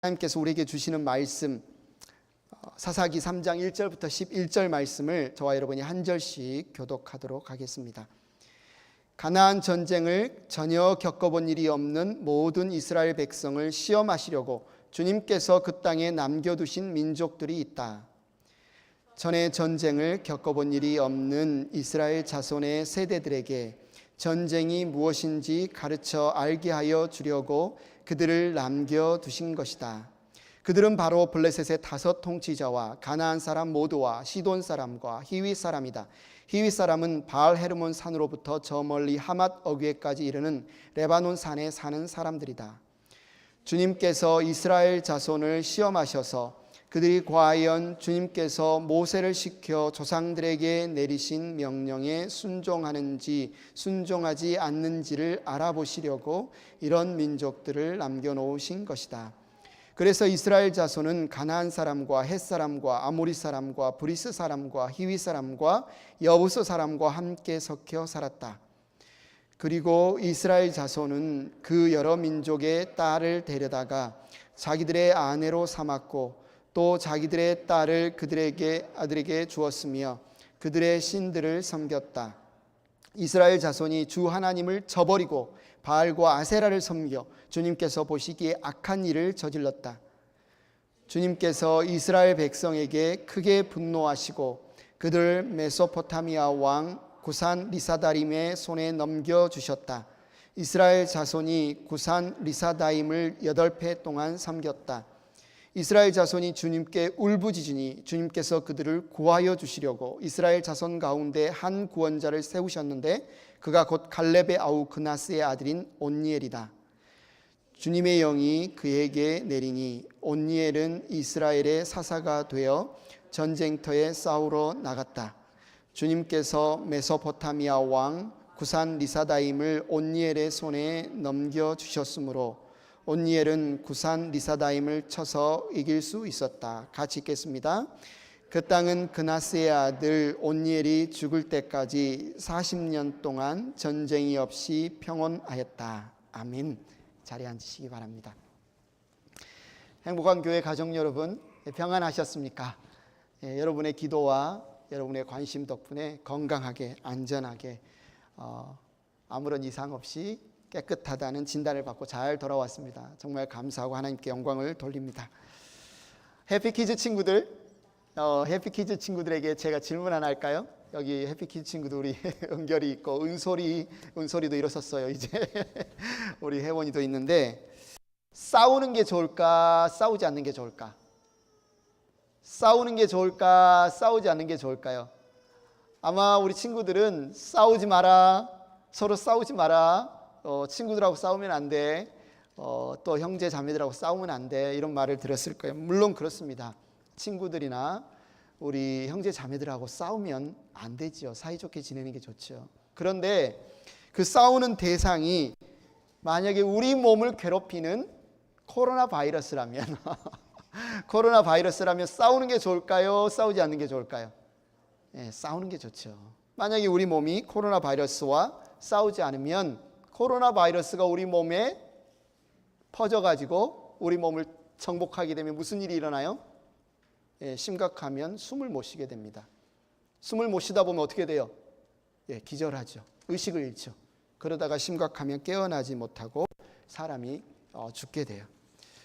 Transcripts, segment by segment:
하나님께서 우리에게 주시는 말씀, 사사기 3장 1절부터 11절 말씀을 저와 여러분이 한 절씩 교독하도록 하겠습니다. 가나안 전쟁을 전혀 겪어본 일이 없는 모든 이스라엘 백성을 시험하시려고 주님께서 그 땅에 남겨두신 민족들이 있다. 전에 전쟁을 겪어본 일이 없는 이스라엘 자손의 세대들에게 전쟁이 무엇인지 가르쳐 알게 하여 주려고 그들을 남겨두신 것이다. 그들은 바로 블레셋의 5 통치자와 가나안 사람 모두와 시돈 사람과 히위 사람이다. 히위 사람은 바알 헤르몬 산으로부터 저 멀리 하맛 어귀에까지 이르는 레바논 산에 사는 사람들이다. 주님께서 이스라엘 자손을 시험하셔서 그들이 과연 주님께서 모세를 시켜 조상들에게 내리신 명령에 순종하는지 순종하지 않는지를 알아보시려고 이런 민족들을 남겨놓으신 것이다. 그래서 이스라엘 자손은 가나안 사람과 헷 사람과 아모리 사람과 브리스 사람과 히위 사람과 여부스 사람과 함께 섞여 살았다. 그리고 이스라엘 자손은 그 여러 민족의 딸을 데려다가 자기들의 아내로 삼았고 또 자기들의 딸을 그들에게 아들에게 주었으며 그들의 신들을 섬겼다. 이스라엘 자손이 주 하나님을 저버리고 바알과 아세라를 섬겨 주님께서 보시기에 악한 일을 저질렀다. 주님께서 이스라엘 백성에게 크게 분노하시고 그들 메소포타미아 왕 구산 리사다임의 손에 넘겨주셨다. 이스라엘 자손이 구산 리사다임을 8해 동안 섬겼다. 이스라엘 자손이 주님께 울부짖으니 주님께서 그들을 구하여 주시려고 이스라엘 자손 가운데 한 구원자를 세우셨는데 그가 곧 갈렙의 아우 그나스의 아들인 온니엘이다. 주님의 영이 그에게 내리니 온니엘은 이스라엘의 사사가 되어 전쟁터에 싸우러 나갔다. 주님께서 메소포타미아 왕 구산 리사다임을 온니엘의 손에 넘겨주셨으므로 온니엘은 구산 리사다임을 쳐서 이길 수 있었다. 같이 읽겠습니다. 그 땅은 그나스의 아들 온니엘이 죽을 때까지 40년 동안 전쟁이 없이 평온하였다. 아멘. 자리에 앉으시기 바랍니다. 행복한 교회 가족 여러분, 평안하셨습니까? 여러분의 기도와 여러분의 관심 덕분에 건강하게 안전하게 아무런 이상 없이 깨끗하다는 진단을 받고 잘 돌아왔습니다. 정말 감사하고 하나님께 영광을 돌립니다. 해피키즈 친구들, 해피키즈 친구들에게 제가 질문 하나 할까요? 여기 해피키즈 친구도 우리 은결이 있고 은솔이도 일어섰어요. 이제 우리 혜원이도 있는데 싸우는 게 좋을까? 싸우지 않는 게 좋을까? 싸우는 게 좋을까? 싸우지 않는 게 좋을까요? 아마 우리 친구들은 싸우지 마라, 서로 싸우지 마라, 친구들하고 싸우면 안 돼, 또 형제 자매들하고 싸우면 안 돼, 이런 말을 들었을 거예요. 물론 그렇습니다. 친구들이나 우리 형제 자매들하고 싸우면 안 되죠. 사이좋게 지내는 게 좋죠. 그런데 그 싸우는 대상이 만약에 우리 몸을 괴롭히는 코로나 바이러스라면 코로나 바이러스라면 싸우는 게 좋을까요? 싸우지 않는 게 좋을까요? 싸우는 게 좋죠. 만약에 우리 몸이 코로나 바이러스와 싸우지 않으면 코로나 바이러스가 우리 몸에 퍼져가지고 우리 몸을 정복하게 되면 무슨 일이 일어나요? 심각하면 숨을 못 쉬게 됩니다. 숨을 못 쉬다 보면 어떻게 돼요? 기절하죠. 의식을 잃죠. 그러다가 심각하면 깨어나지 못하고 사람이 죽게 돼요.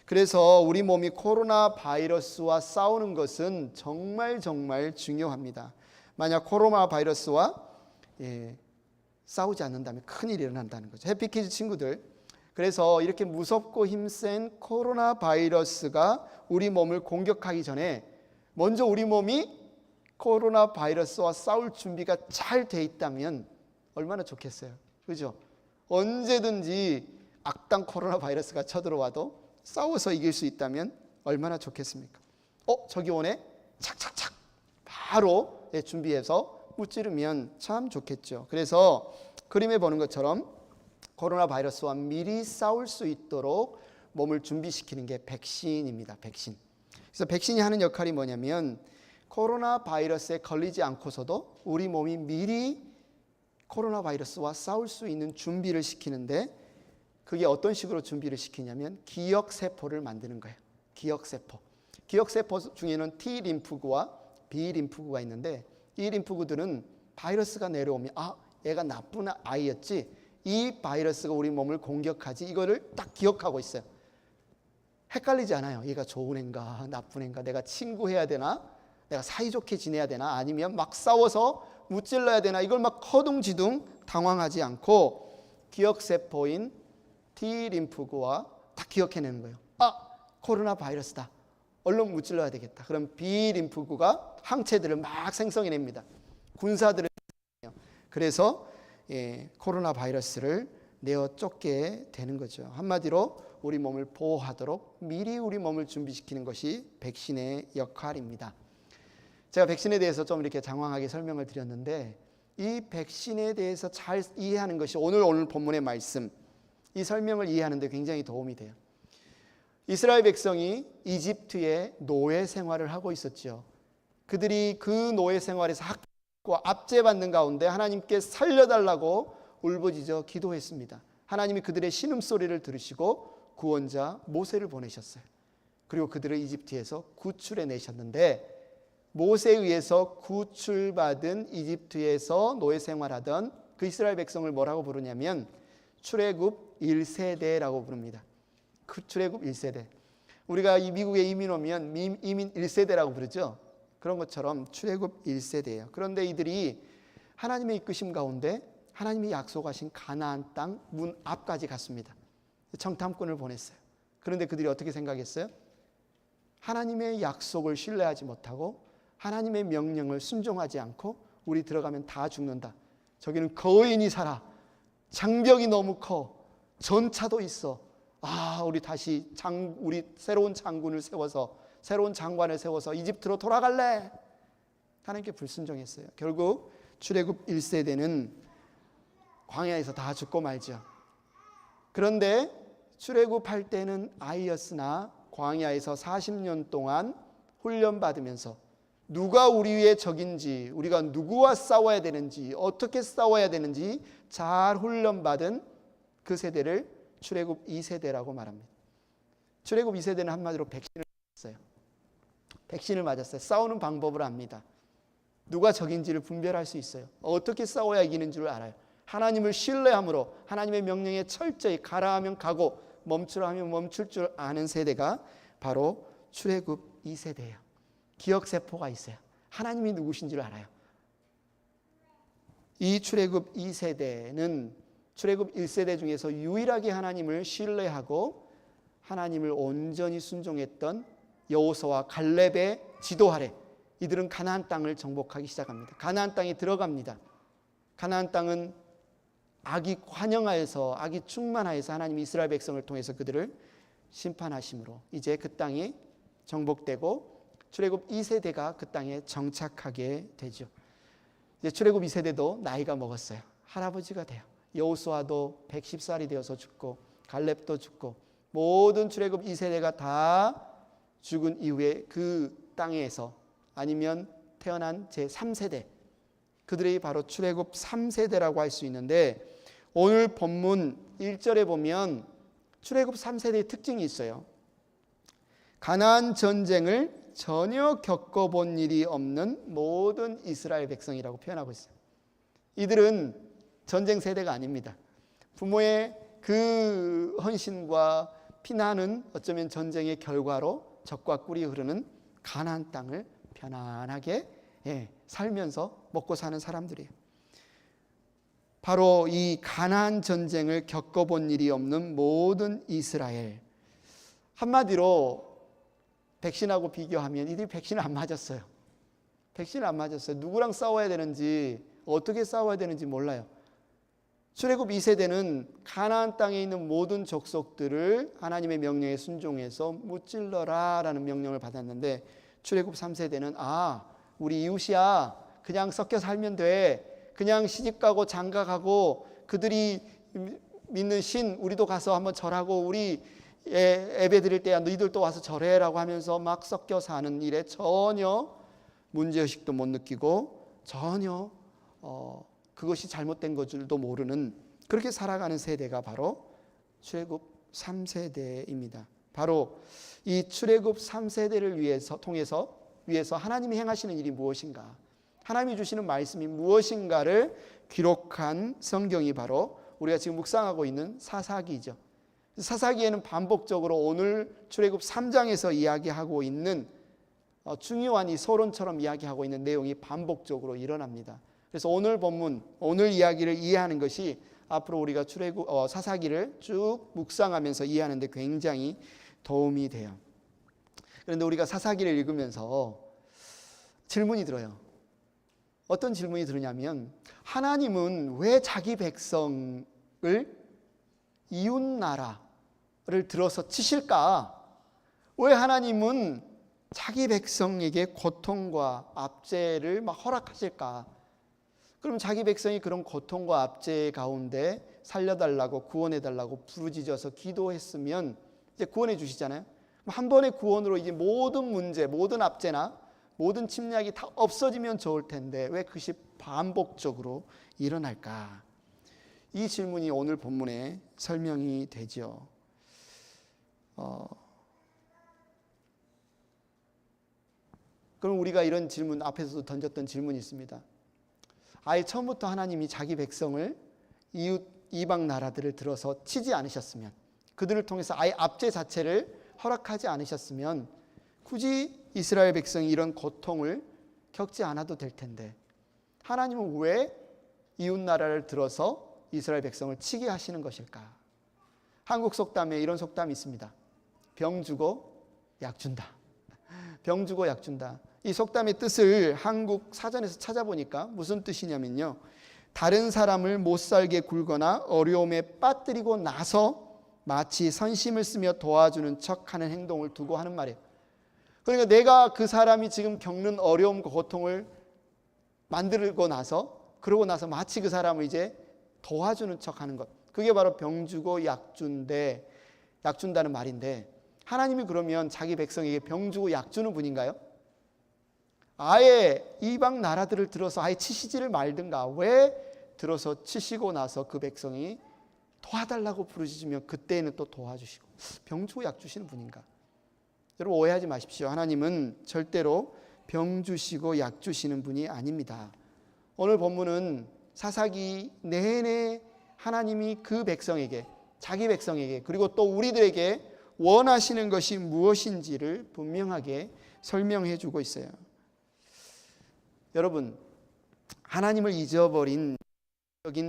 그래서 우리 몸이 코로나 바이러스와 싸우는 것은 정말 중요합니다. 만약 코로나 바이러스와 싸우지 않는다면 큰일이 일어난다는 거죠. 해피키즈 친구들, 그래서 이렇게 무섭고 힘센 코로나 바이러스가 우리 몸을 공격하기 전에 먼저 우리 몸이 코로나 바이러스와 싸울 준비가 잘 돼 있다면 얼마나 좋겠어요. 그죠? 언제든지 악당 코로나 바이러스가 쳐들어와도 싸워서 이길 수 있다면 얼마나 좋겠습니까? 저기 오네? 착착착 바로 준비해서 무찌르면 참 좋겠죠. 그래서 그림에 보는 것처럼 코로나 바이러스와 미리 싸울 수 있도록 몸을 준비시키는 게 백신입니다. 백신. 그래서 백신이 하는 역할이 뭐냐면 코로나 바이러스에 걸리지 않고서도 우리 몸이 미리 코로나 바이러스와 싸울 수 있는 준비를 시키는데 그게 어떤 식으로 준비를 시키냐면 기억세포를 만드는 거예요. 기억세포. 기억세포 중에는 T 림프구와 B 림프구가 있는데, 이 림프구들은 바이러스가 내려오면 얘가 나쁜 아이였지, 이 바이러스가 우리 몸을 공격하지, 이거를 딱 기억하고 있어요. 헷갈리지 않아요. 얘가 좋은 애인가 나쁜 애인가, 내가 친구해야 되나, 내가 사이좋게 지내야 되나, 아니면 막 싸워서 무찔러야 되나, 이걸 막 허둥지둥 당황하지 않고 기억세포인 T 림프구와 딱 기억해내는 거예요. 코로나 바이러스다, 얼른 무찔러야 되겠다. 그럼 B 림프구가 항체들을 막 생성해냅니다. 군사들을. 그래서 코로나 바이러스를 내어 쫓게 되는 거죠. 한마디로 우리 몸을 보호하도록 미리 우리 몸을 준비시키는 것이 백신의 역할입니다. 제가 백신에 대해서 좀 이렇게 장황하게 설명을 드렸는데, 이 백신에 대해서 잘 이해하는 것이 오늘 본문의 말씀, 이 설명을 이해하는 데 굉장히 도움이 돼요. 이스라엘 백성이 이집트의 노예 생활을 하고 있었죠. 그들이 그 노예 생활에서 학과 압제받는 가운데 하나님께 살려달라고 울부짖어 기도했습니다. 하나님이 그들의 신음소리를 들으시고 구원자 모세를 보내셨어요. 그리고 그들을 이집트에서 구출해내셨는데, 모세에 의해서 구출받은 이집트에서 노예 생활하던 그 이스라엘 백성을 뭐라고 부르냐면 출애굽 1세대라고 부릅니다. 그 출애굽 1세대. 우리가 이 미국에 이민 오면 이민 1세대라고 부르죠. 그런 것처럼 출애굽 1세대예요. 그런데 이들이 하나님의 이끄심 가운데 하나님이 약속하신 가나안 땅 문 앞까지 갔습니다. 청탐꾼을 보냈어요. 그런데 그들이 어떻게 생각했어요? 하나님의 약속을 신뢰하지 못하고 하나님의 명령을 순종하지 않고 우리 들어가면 다 죽는다. 저기는 거인이 살아. 장벽이 너무 커. 전차도 있어. 우리 다시 우리 새로운 장군을 세워서, 새로운 장관을 세워서 이집트로 돌아갈래. 하나님께 불순종했어요. 결국 출애굽 1세대는 광야에서 다 죽고 말죠. 그런데 출애굽할 때는 아이였으나 광야에서 40년 동안 훈련받으면서 누가 우리 위에 적인지, 우리가 누구와 싸워야 되는지, 어떻게 싸워야 되는지 잘 훈련받은 그 세대를 출애굽 2세대라고 말합니다. 출애굽 2세대는 한마디로 백신을 맞았어요. 백신을 맞았어요. 싸우는 방법을 압니다. 누가 적인지를 분별할 수 있어요. 어떻게 싸워야 이기는 줄 알아요. 하나님을 신뢰함으로 하나님의 명령에 철저히 가라 하면 가고 멈추라 하면 멈출 줄 아는 세대가 바로 출애굽 2세대예요. 기억세포가 있어요. 하나님이 누구신지를 알아요. 이 출애굽 2세대는 출애굽 1세대 중에서 유일하게 하나님을 신뢰하고 하나님을 온전히 순종했던 여호수아와 갈렙의 지도 아래 이들은 가나안 땅을 정복하기 시작합니다. 가나안 땅에 들어갑니다. 가나안 땅은 악이 환영하여서, 악이 충만하여서 하나님이 이스라엘 백성을 통해서 그들을 심판하심으로 이제 그 땅이 정복되고 출애굽 2세대가 그 땅에 정착하게 되죠. 이제 출애굽 2세대도 나이가 먹었어요. 할아버지가 돼요. 여호수아도 110살이 되어서 죽고 갈렙도 죽고 모든 출애굽 2세대가 다 죽은 이후에 그 땅에서 아니면 태어난 제3세대, 그들이 바로 출애굽 3세대라고 할 수 있는데, 오늘 본문 1절에 보면 출애굽 3세대의 특징이 있어요. 가나안 전쟁을 전혀 겪어본 일이 없는 모든 이스라엘 백성이라고 표현하고 있어요. 이들은 전쟁 세대가 아닙니다. 부모의 그 헌신과 피난은 어쩌면 전쟁의 결과로 적과 꿀이 흐르는 가나안 땅을 편안하게 살면서 먹고 사는 사람들이에요. 바로 이 가나안 전쟁을 겪어본 일이 없는 모든 이스라엘. 한마디로 백신하고 비교하면 이들이 백신을 안 맞았어요. 백신을 안 맞았어요. 누구랑 싸워야 되는지, 어떻게 싸워야 되는지 몰라요. 출애굽 2세대는 가나안 땅에 있는 모든 족속들을 하나님의 명령에 순종해서 무찔러라 라는 명령을 받았는데, 출애굽 3세대는 우리 이웃이야, 그냥 섞여 살면 돼, 그냥 시집가고 장가가고 그들이 믿는 신 우리도 가서 한번 절하고 우리 예배 드릴 때야 너희들도 와서 절해라고 하면서 막 섞여 사는 일에 전혀 문제의식도 못 느끼고 전혀 그것이 잘못된 것줄도 모르는, 그렇게 살아가는 세대가 바로 출애굽 3세대입니다. 바로 이 출애굽 3세대를 위해서 하나님이 행하시는 일이 무엇인가, 하나님이 주시는 말씀이 무엇인가를 기록한 성경이 바로 우리가 지금 묵상하고 있는 사사기죠. 사사기에는 반복적으로 오늘 출애굽 3장에서 이야기하고 있는 중요한 이 서론처럼 이야기하고 있는 내용이 반복적으로 일어납니다. 그래서 오늘 본문, 오늘 이야기를 이해하는 것이 앞으로 우리가 사사기를 쭉 묵상하면서 이해하는 데 굉장히 도움이 돼요. 그런데 우리가 사사기를 읽으면서 질문이 들어요. 어떤 질문이 들으냐면, 하나님은 왜 자기 백성을 이웃 나라를 들어서 치실까? 왜 하나님은 자기 백성에게 고통과 압제를 막 허락하실까? 그럼 자기 백성이 그런 고통과 압제 가운데 살려달라고, 구원해달라고 부르짖어서 기도했으면 이제 구원해 주시잖아요. 한 번의 구원으로 이제 모든 문제, 모든 압제나 모든 침략이 다 없어지면 좋을 텐데 왜 그것이 반복적으로 일어날까? 이 질문이 오늘 본문에 설명이 되죠. 그럼 우리가 이런 질문, 앞에서도 던졌던 질문이 있습니다. 아예 처음부터 하나님이 자기 백성을 이방 나라들을 들어서 치지 않으셨으면, 그들을 통해서 아예 압제 자체를 허락하지 않으셨으면 굳이 이스라엘 백성이 이런 고통을 겪지 않아도 될 텐데 하나님은 왜 이웃 나라를 들어서 이스라엘 백성을 치게 하시는 것일까? 한국 속담에 이런 속담이 있습니다. 병 주고 약 준다. 병 주고 약 준다. 이 속담의 뜻을 한국 사전에서 찾아보니까 무슨 뜻이냐면요, 다른 사람을 못 살게 굴거나 어려움에 빠뜨리고 나서 마치 선심을 쓰며 도와주는 척하는 행동을 두고 하는 말이에요. 그러니까 내가 그 사람이 지금 겪는 어려움과 고통을 만들고 나서, 그러고 나서 마치 그 사람을 이제 도와주는 척하는 것, 그게 바로 병 주고 약 준다는 말인데, 하나님이 그러면 자기 백성에게 병 주고 약 주는 분인가요? 아예 이방 나라들을 들어서 아예 치시지를 말든가, 왜 들어서 치시고 나서 그 백성이 도와달라고 부르짖으면 그때는 또 도와주시고 병 주고 약 주시는 분인가? 여러분 오해하지 마십시오. 하나님은 절대로 병 주시고 약 주시는 분이 아닙니다. 오늘 본문은 사사기 내내 하나님이 그 백성에게, 자기 백성에게, 그리고 또 우리들에게 원하시는 것이 무엇인지를 분명하게 설명해 주고 있어요. 여러분, 하나님을 잊어버린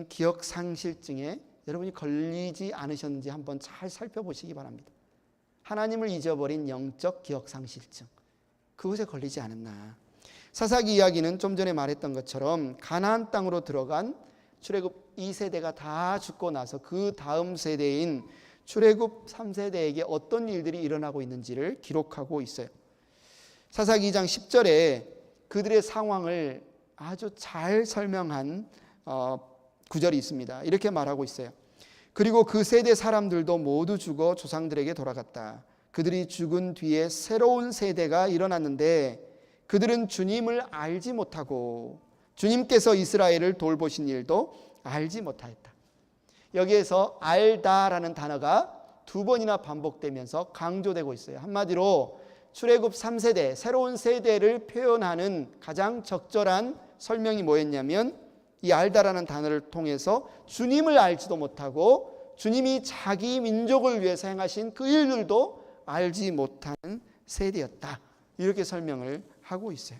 기억 상실증에 여러분이 걸리지 않으셨는지 한번 잘 살펴보시기 바랍니다. 하나님을 잊어버린 영적 기억 상실증, 그것에 걸리지 않았나? 사사기 이야기는 좀 전에 말했던 것처럼 가나안 땅으로 들어간 출애굽 2세대가 다 죽고 나서 그 다음 세대인 출애굽 3세대에게 어떤 일들이 일어나고 있는지를 기록하고 있어요. 사사기 2장 10절에 그들의 상황을 아주 잘 설명한 구절이 있습니다. 이렇게 말하고 있어요. 그리고 그 세대 사람들도 모두 죽어 조상들에게 돌아갔다. 그들이 죽은 뒤에 새로운 세대가 일어났는데 그들은 주님을 알지 못하고 주님께서 이스라엘을 돌보신 일도 알지 못하였다. 여기에서 알다라는 단어가 두 번이나 반복되면서 강조되고 있어요. 한마디로 출애굽 3세대, 새로운 세대를 표현하는 가장 적절한 설명이 뭐였냐면, 이 알다라는 단어를 통해서 주님을 알지도 못하고 주님이 자기 민족을 위해서 행하신 그 일들도 알지 못하는 세대였다. 이렇게 설명을 하고 있어요.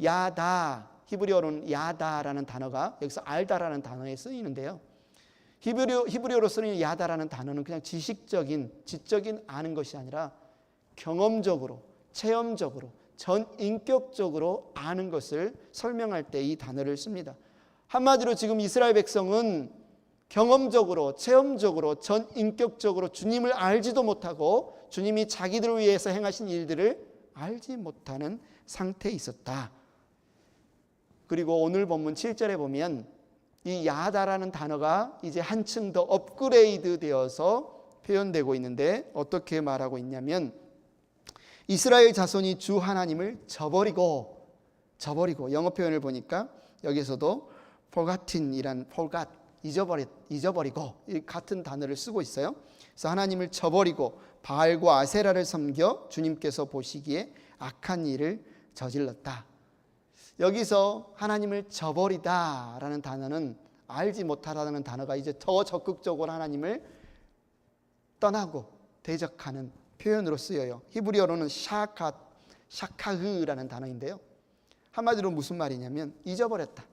야다, 히브리어로는 야다라는 단어가 여기서 알다라는 단어에 쓰이는데요. 히브리어로 쓰는 야다라는 단어는 그냥 지적인 아는 것이 아니라 경험적으로, 체험적으로, 전인격적으로 아는 것을 설명할 때 이 단어를 씁니다. 한마디로 지금 이스라엘 백성은 경험적으로, 체험적으로, 전인격적으로 주님을 알지도 못하고 주님이 자기들을 위해서 행하신 일들을 알지 못하는 상태에 있었다. 그리고 오늘 본문 7절에 보면 이 야다라는 단어가 이제 한층 더 업그레이드 되어서 표현되고 있는데 어떻게 말하고 있냐면, 이스라엘 자손이 주 하나님을 저버리고, 영어 표현을 보니까 여기서도 forgotten이란 잊어버리고 이 같은 단어를 쓰고 있어요. 그래서 하나님을 저버리고 바알과 아세라를 섬겨 주님께서 보시기에 악한 일을 저질렀다. 여기서 하나님을 저버리다라는 단어는 알지 못하다는 단어가 이제 더 적극적으로 하나님을 떠나고 대적하는 표현으로 쓰여요. 히브리어로는 샤카흐라는 단어인데요. 한마디로 무슨 말이냐면 잊어버렸다.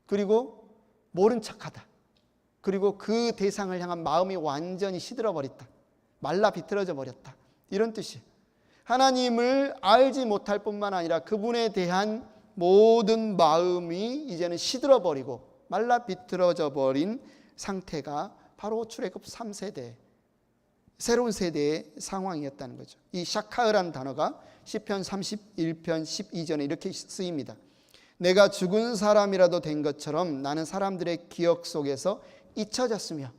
그리고 모른 척하다. 그리고 그 대상을 향한 마음이 완전히 시들어버렸다. 말라 비틀어져 버렸다. 이런 뜻이에요. 하나님을 알지 못할 뿐만 아니라 그분에 대한 모든 마음이 이제는 시들어버리고 말라 비틀어져 버린 상태가 바로 출애굽 3세대, 새로운 세대의 상황이었다는 거죠. 이 샤카흐라는 단어가 시편 31편 12절에 이렇게 쓰입니다. 내가 죽은 사람이라도 된 것처럼 나는 사람들의 기억 속에서 잊혀졌으며,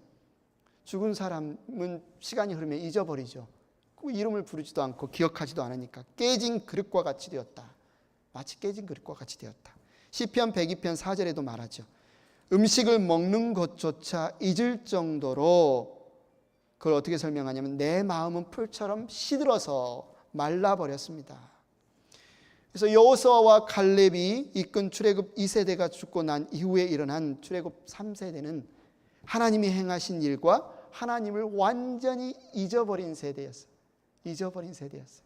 죽은 사람은 시간이 흐르면 잊어버리죠. 그 이름을 부르지도 않고 기억하지도 않으니까 깨진 그릇과 같이 되었다. 마치 깨진 그릇과 같이 되었다. 시편 102편 4절에도 말하죠. 음식을 먹는 것조차 잊을 정도로, 그걸 어떻게 설명하냐면 내 마음은 풀처럼 시들어서 말라버렸습니다. 그래서 여호수아와 칼렙이 이끈 출애굽 2세대가 죽고 난 이후에 일어난 출애굽 3세대는 하나님이 행하신 일과 하나님을 완전히 잊어버린 세대였어요. 잊어버린 세대였어요.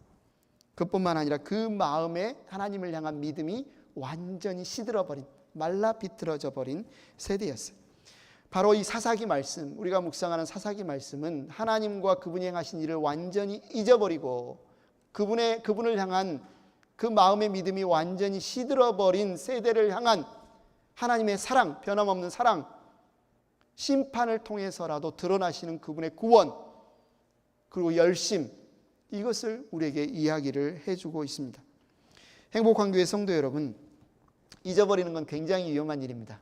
그뿐만 아니라 그 마음에 하나님을 향한 믿음이 완전히 시들어버린, 말라 비틀어져 버린 세대였어요. 바로 이 사사기 말씀, 우리가 묵상하는 사사기 말씀은 하나님과 그분이 행하신 일을 완전히 잊어버리고 그분을 향한 그 마음의 믿음이 완전히 시들어버린 세대를 향한 하나님의 사랑, 변함없는 사랑, 심판을 통해서라도 드러나시는 그분의 구원, 그리고 열심, 이것을 우리에게 이야기를 해주고 있습니다. 행복한 교회 성도 여러분, 잊어버리는 건 굉장히 위험한 일입니다.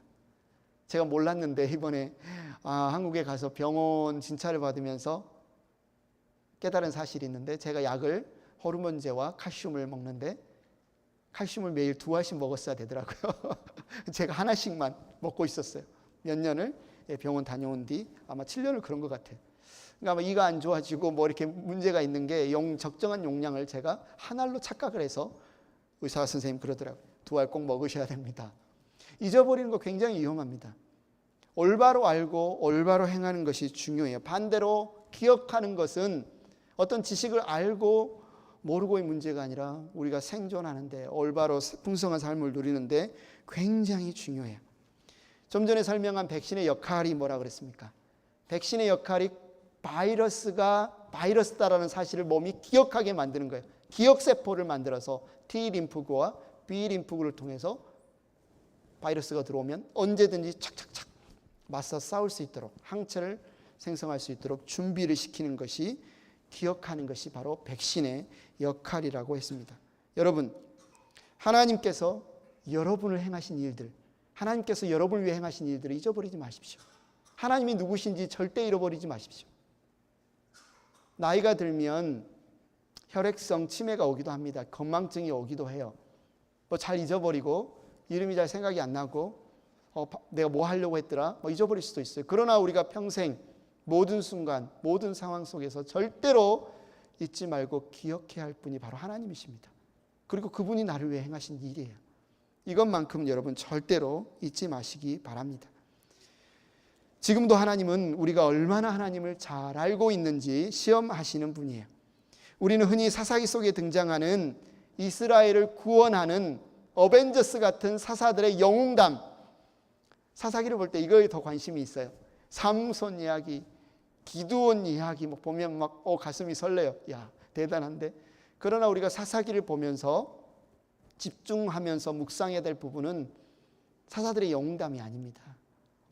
제가 몰랐는데 이번에 한국에 가서 병원 진찰을 받으면서 깨달은 사실이 있는데, 제가 약을 호르몬제와 칼슘을 먹는데 칼슘을 매일 2알씩 먹었어야 되더라고요. 제가 하나씩만 먹고 있었어요. 몇 년을 병원 다녀온 뒤 아마 7년을 그런 것 같아요. 그러니까 아마 이가 안 좋아지고 뭐 이렇게 문제가 있는 게 적정한 용량을 제가 한 알로 착각을 해서 의사 선생님 그러더라고요. 2알 꼭 먹으셔야 됩니다. 잊어버리는 거 굉장히 위험합니다. 올바로 알고 올바로 행하는 것이 중요해요. 반대로 기억하는 것은 어떤 지식을 알고 모르고의 문제가 아니라 우리가 생존하는데, 올바로 풍성한 삶을 누리는데 굉장히 중요해요. 좀 전에 설명한 백신의 역할이 뭐라 그랬습니까? 백신의 역할이 바이러스다라는 사실을 몸이 기억하게 만드는 거예요. 기억세포를 만들어서 T림프구와 B림프구를 통해서 바이러스가 들어오면 언제든지 착착착 맞서 싸울 수 있도록, 항체를 생성할 수 있도록 준비를 시키는 것이, 기억하는 것이 바로 백신의 역할이라고 했습니다. 여러분, 하나님께서 여러분을 행하신 일들, 하나님께서 여러분을 위해 행하신 일들을 잊어버리지 마십시오. 하나님이 누구신지 절대 잃어버리지 마십시오. 나이가 들면 혈액성 치매가 오기도 합니다. 건망증이 오기도 해요. 잘 잊어버리고 이름이 잘 생각이 안 나고 내가 뭐 하려고 했더라 잊어버릴 수도 있어요. 그러나 우리가 평생 모든 순간, 모든 상황 속에서 절대로 잊지 말고 기억해야 할 분이 바로 하나님이십니다. 그리고 그분이 나를 위해 행하신 일이에요. 이것만큼 여러분 절대로 잊지 마시기 바랍니다. 지금도 하나님은 우리가 얼마나 하나님을 잘 알고 있는지 시험하시는 분이에요. 우리는 흔히 사사기 속에 등장하는 이스라엘을 구원하는 어벤져스 같은 사사들의 영웅담, 사사기를 볼 때 이거에 더 관심이 있어요. 삼손 이야기, 기드온 이야기 보면 막 가슴이 설레요. 야, 대단한데. 그러나 우리가 사사기를 보면서 집중하면서 묵상해야 될 부분은 사사들의 영웅담이 아닙니다.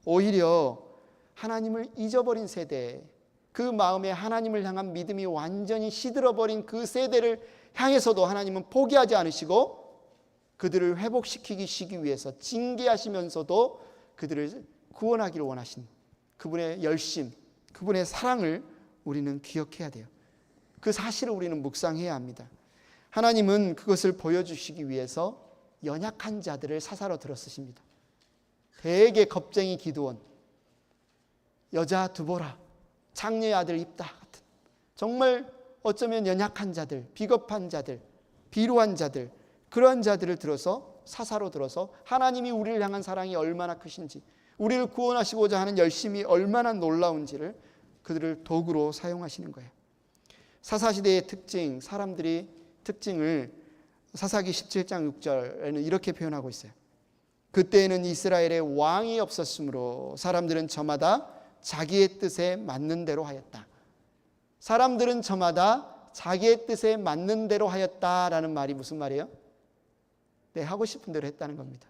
오히려 하나님을 잊어버린 세대, 그 마음에 하나님을 향한 믿음이 완전히 시들어버린 그 세대를 향해서도 하나님은 포기하지 않으시고 그들을 회복시키기 위해서 징계하시면서도 그들을 구원하기를 원하신 그분의 열심, 그분의 사랑을 우리는 기억해야 돼요. 그 사실을 우리는 묵상해야 합니다. 하나님은 그것을 보여주시기 위해서 연약한 자들을 사사로 들어 쓰십니다. 대개 겁쟁이 기드온, 여자 두보라, 장녀의 아들 입다 같은 정말 어쩌면 연약한 자들, 비겁한 자들, 비루한 자들, 그러한 자들을 들어서 사사로 들어서 하나님이 우리를 향한 사랑이 얼마나 크신지, 우리를 구원하시고자 하는 열심이 얼마나 놀라운지를 그들을 도구로 사용하시는 거예요. 사사시대의 특징, 사람들이 특징을 사사기 17장 6절에는 이렇게 표현하고 있어요. 그때에는 이스라엘의 왕이 없었으므로 사람들은 저마다 자기의 뜻에 맞는 대로 하였다. 사람들은 저마다 자기의 뜻에 맞는 대로 하였다라는 말이 무슨 말이에요? 네, 하고 싶은 대로 했다는 겁니다.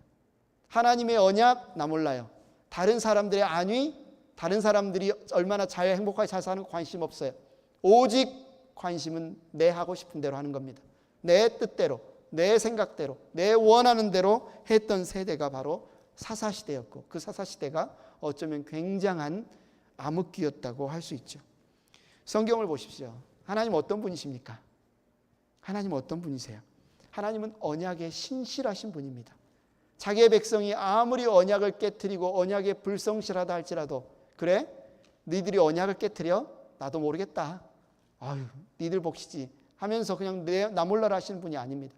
하나님의 언약 나 몰라요. 다른 사람들의 안위, 다른 사람들이 얼마나 잘 행복하게 잘 사는 거 관심 없어요. 오직 관심은 내 하고 싶은 대로 하는 겁니다. 내 뜻대로, 내 생각대로, 내 원하는 대로 했던 세대가 바로 사사시대였고, 그 사사시대가 어쩌면 굉장한 암흑기였다고 할 수 있죠. 성경을 보십시오. 하나님 어떤 분이십니까? 하나님 어떤 분이세요? 하나님은 언약에 신실하신 분입니다. 자기의 백성이 아무리 언약을 깨트리고 언약에 불성실하다 할지라도, 그래? 너희들이 언약을 깨트려? 나도 모르겠다. 아유, 니들 복시지 하면서 그냥 나 몰라라 하시는 분이 아닙니다.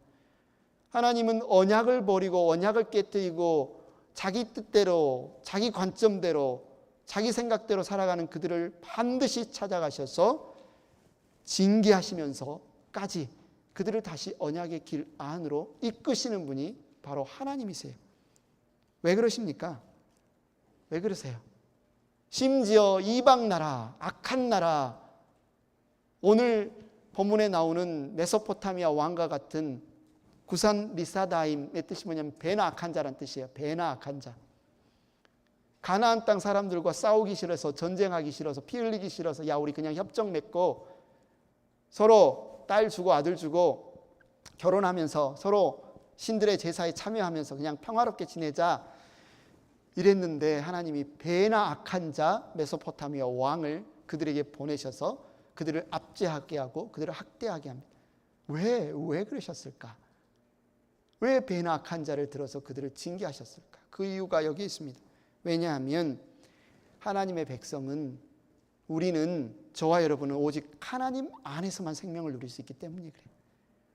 하나님은 언약을 버리고 언약을 깨트리고 자기 뜻대로, 자기 관점대로, 자기 생각대로 살아가는 그들을 반드시 찾아가셔서 징계하시면서까지 그들을 다시 언약의 길 안으로 이끄시는 분이 바로 하나님이세요. 왜 그러십니까? 왜 그러세요? 심지어 이방 나라, 악한 나라, 오늘 본문에 나오는 메소포타미아 왕과 같은 구산 리사다임의 뜻이 뭐냐면 배나 악한 자란 뜻이에요. 배나 악한 자. 가나안 땅 사람들과 싸우기 싫어서, 전쟁하기 싫어서, 피 흘리기 싫어서, 야 우리 그냥 협정 맺고 서로 딸 주고 아들 주고 결혼하면서 서로 신들의 제사에 참여하면서 그냥 평화롭게 지내자 이랬는데, 하나님이 배나 악한 자 메소포타미아 왕을 그들에게 보내셔서 그들을 압제하게 하고 그들을 학대하게 합니다. 왜 그러셨을까? 왜 배나 악한 자를 들어서 그들을 징계하셨을까? 그 이유가 여기 있습니다. 왜냐하면 하나님의 백성은, 우리는, 저와 여러분은 오직 하나님 안에서만 생명을 누릴 수 있기 때문에 그래요.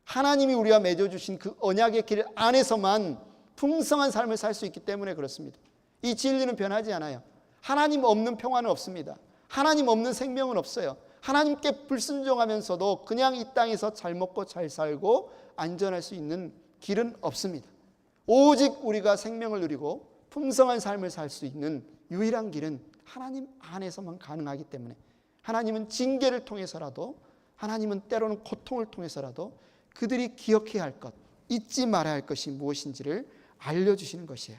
하나님이 우리와 맺어주신 그 언약의 길 안에서만 풍성한 삶을 살 수 있기 때문에 그렇습니다. 이 진리는 변하지 않아요. 하나님 없는 평화는 없습니다. 하나님 없는 생명은 없어요. 하나님께 불순종하면서도 그냥 이 땅에서 잘 먹고 잘 살고 안전할 수 있는 길은 없습니다. 오직 우리가 생명을 누리고 풍성한 삶을 살 수 있는 유일한 길은 하나님 안에서만 가능하기 때문에, 하나님은 징계를 통해서라도, 하나님은 때로는 고통을 통해서라도 그들이 기억해야 할 것, 잊지 말아야 할 것이 무엇인지를 알려주시는 것이에요.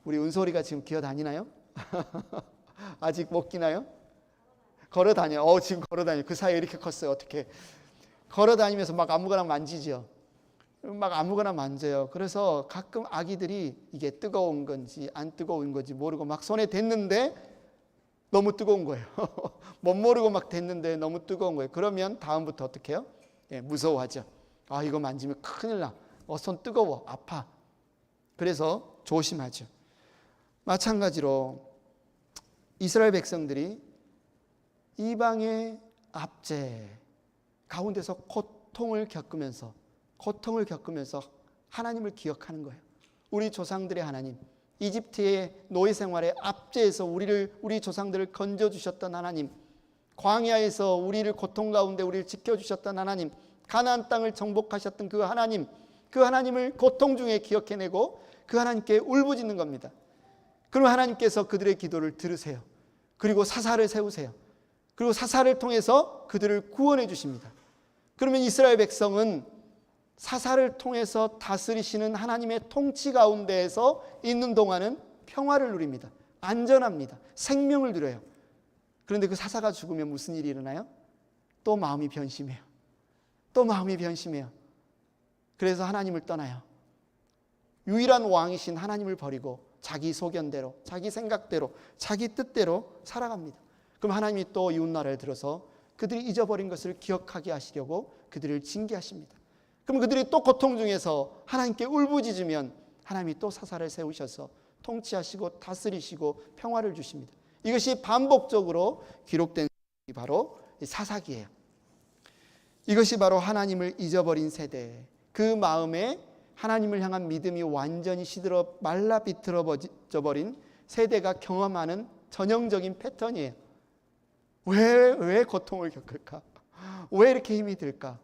우리 은솔이가 지금 기어다니나요? 아직 못 기나요? 걸어다녀. 지금 걸어다녀. 그 사이에 이렇게 컸어요. 어떻게? 걸어다니면서 막 아무거나 만지죠. 막 아무거나 만져요. 그래서 가끔 아기들이 이게 뜨거운 건지 안 뜨거운 건지 모르고 막 손에 댔는데 너무 뜨거운 거예요. 못 모르고 막 댔는데 너무 뜨거운 거예요. 그러면 다음부터 어떻게 해요? 무서워하죠. 이거 만지면 큰일 나. 손 뜨거워. 아파. 그래서 조심하죠. 마찬가지로 이스라엘 백성들이 이방의 압제 가운데서 고통을 겪으면서 하나님을 기억하는 거예요. 우리 조상들의 하나님, 이집트의 노예 생활의 압제에서 우리 조상들을 건져주셨던 하나님, 광야에서 우리를 고통 가운데 우리를 지켜주셨던 하나님, 가나안 땅을 정복하셨던 그 하나님, 그 하나님을 고통 중에 기억해내고 그 하나님께 울부짖는 겁니다. 그럼 하나님께서 그들의 기도를 들으세요. 그리고 사사를 세우세요. 그리고 사사를 통해서 그들을 구원해 주십니다. 그러면 이스라엘 백성은 사사를 통해서 다스리시는 하나님의 통치 가운데에서 있는 동안은 평화를 누립니다. 안전합니다. 생명을 누려요. 그런데 그 사사가 죽으면 무슨 일이 일어나요? 또 마음이 변심해요. 그래서 하나님을 떠나요. 유일한 왕이신 하나님을 버리고 자기 소견대로, 자기 생각대로, 자기 뜻대로 살아갑니다. 그럼 하나님이 또 이웃나라에 들어서 그들이 잊어버린 것을 기억하게 하시려고 그들을 징계하십니다. 그럼 그들이 또 고통 중에서 하나님께 울부짖으면 하나님이 또 사사를 세우셔서 통치하시고 다스리시고 평화를 주십니다. 이것이 반복적으로 기록된 바로 사사기예요. 이것이 바로 하나님을 잊어버린 세대, 그 마음에 하나님을 향한 믿음이 완전히 시들어 말라 비틀어져 버린 세대가 경험하는 전형적인 패턴이에요. 왜 고통을 겪을까? 왜 이렇게 힘이 들까?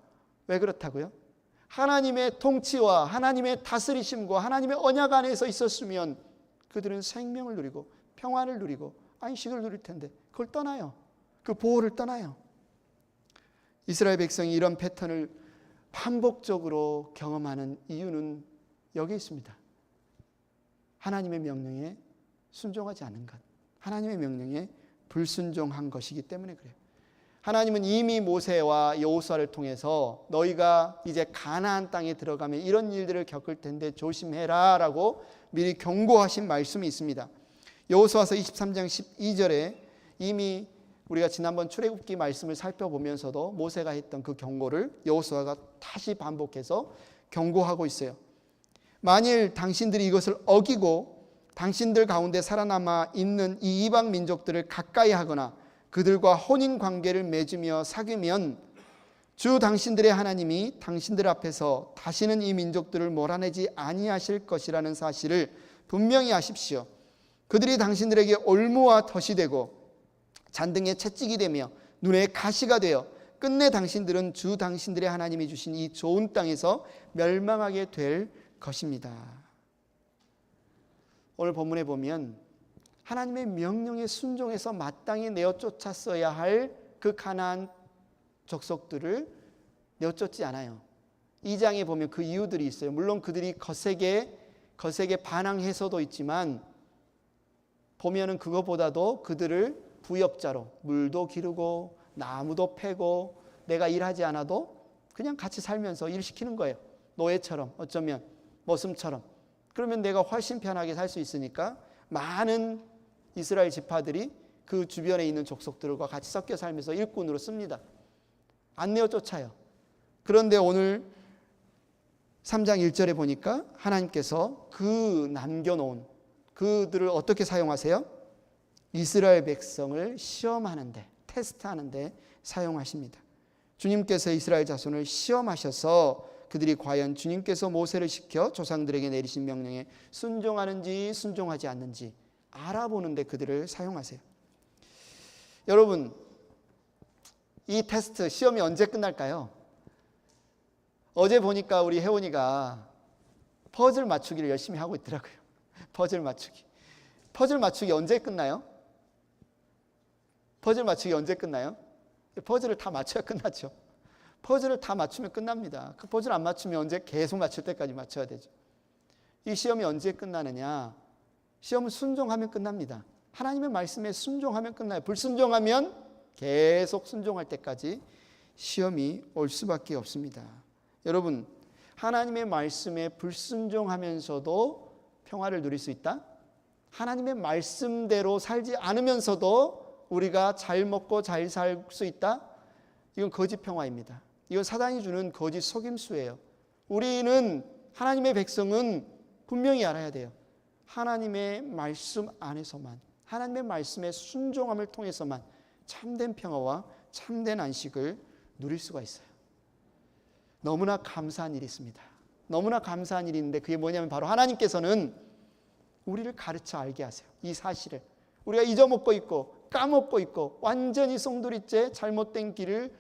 왜 그렇다고요? 하나님의 통치와 하나님의 다스리심과 하나님의 언약 안에서 있었으면 그들은 생명을 누리고 평화를 누리고 안식을 누릴 텐데 그걸 떠나요. 그 보호를 떠나요. 이스라엘 백성이 이런 패턴을 반복적으로 경험하는 이유는 여기 있습니다. 하나님의 명령에 순종하지 않은 것, 하나님의 명령에 불순종한 것이기 때문에 그래요. 하나님은 이미 모세와 여호수아를 통해서 너희가 이제 가나안 땅에 들어가면 이런 일들을 겪을 텐데 조심해라 라고 미리 경고하신 말씀이 있습니다. 여호수아서 23장 12절에 이미 우리가 지난번 출애굽기 말씀을 살펴보면서도 모세가 했던 그 경고를 여호수아가 다시 반복해서 경고하고 있어요. 만일 당신들이 이것을 어기고 당신들 가운데 살아남아 있는 이 이방 민족들을 가까이 하거나 그들과 혼인 관계를 맺으며 사귀면 주 당신들의 하나님이 당신들 앞에서 다시는 이 민족들을 몰아내지 아니하실 것이라는 사실을 분명히 아십시오. 그들이 당신들에게 올무와 덫이 되고 잔등에 채찍이 되며 눈에 가시가 되어 끝내 당신들은 주 당신들의 하나님이 주신 이 좋은 땅에서 멸망하게 될 것입니다. 오늘 본문에 보면 하나님의 명령에 순종해서 마땅히 내어 쫓았어야 할 그 가나안 족속들을 내어 쫓지 않아요. 2장에 보면 그 이유들이 있어요. 물론 그들이 거세게 반항해서도 있지만 보면은 그것보다도 그들을 부역자로 물도 기르고 나무도 패고 내가 일하지 않아도 그냥 같이 살면서 일시키는 거예요. 노예처럼 어쩌면 머슴처럼. 그러면 내가 훨씬 편하게 살 수 있으니까 많은 이스라엘 지파들이 그 주변에 있는 족속들과 같이 섞여 살면서 일꾼으로 씁니다. 안 내어 쫓아요. 그런데 오늘 3장 1절에 보니까 하나님께서 그 남겨놓은 그들을 어떻게 사용하세요? 이스라엘 백성을 시험하는데, 테스트하는데 사용하십니다. 주님께서 이스라엘 자손을 시험하셔서 그들이 과연 주님께서 모세를 시켜 조상들에게 내리신 명령에 순종하는지 순종하지 않는지 알아보는데 그들을 사용하세요. 여러분, 이 테스트 시험이 언제 끝날까요? 어제 보니까 우리 혜원이가 퍼즐 맞추기를 열심히 하고 있더라고요. 퍼즐 맞추기 언제 끝나요? 퍼즐 맞추기 언제 끝나요? 퍼즐을 다 맞춰야 끝나죠. 퍼즐을 다 맞추면 끝납니다. 그 퍼즐 안 맞추면 언제 계속 맞출 때까지 맞춰야 되죠. 이 시험이 언제 끝나느냐? 시험은 순종하면 끝납니다. 하나님의 말씀에 순종하면 끝나요. 불순종하면 계속 순종할 때까지 시험이 올 수밖에 없습니다. 여러분, 하나님의 말씀에 불순종하면서도 평화를 누릴 수 있다? 하나님의 말씀대로 살지 않으면서도 우리가 잘 먹고 잘 살 수 있다? 이건 거짓 평화입니다. 이건 사단이 주는 거짓 속임수예요. 우리는 하나님의 백성은 분명히 알아야 돼요. 하나님의 말씀 안에서만, 하나님의 말씀의 순종함을 통해서만 참된 평화와 참된 안식을 누릴 수가 있어요. 너무나 감사한 일이 있습니다. 너무나 감사한 일이 있는데 그게 뭐냐면 바로 하나님께서는 우리를 가르쳐 알게 하세요. 이 사실을. 우리가 잊어먹고 있고 까먹고 있고 완전히 송두리째 잘못된 길을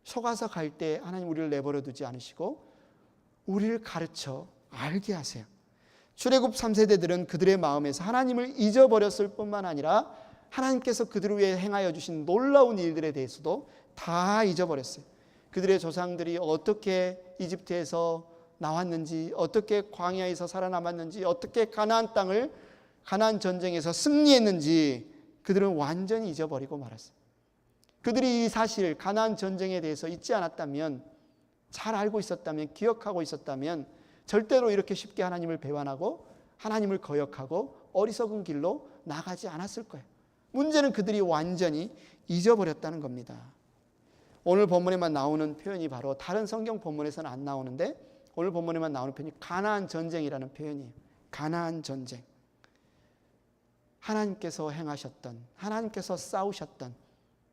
속아서 갈 때 하나님 우리를 내버려 두지 않으시고 우리를 가르쳐 알게 하세요. 출애굽 3세대들은 그들의 마음에서 하나님을 잊어버렸을 뿐만 아니라 하나님께서 그들을 위해 행하여 주신 놀라운 일들에 대해서도 다 잊어버렸어요. 그들의 조상들이 어떻게 이집트에서 나왔는지, 어떻게 광야에서 살아남았는지, 어떻게 가나안 전쟁에서 승리했는지 그들은 완전히 잊어버리고 말았어요. 그들이 이 사실 가나안 전쟁에 대해서 잊지 않았다면, 잘 알고 있었다면, 기억하고 있었다면 절대로 이렇게 쉽게 하나님을 배반하고 하나님을 거역하고 어리석은 길로 나가지 않았을 거예요. 문제는 그들이 완전히 잊어버렸다는 겁니다. 오늘 본문에만 나오는 표현이 바로 다른 성경 본문에서는 안 나오는데 오늘 본문에만 나오는 표현이 가나안 전쟁이라는 표현이에요. 가나안 전쟁. 하나님께서 행하셨던, 하나님께서 싸우셨던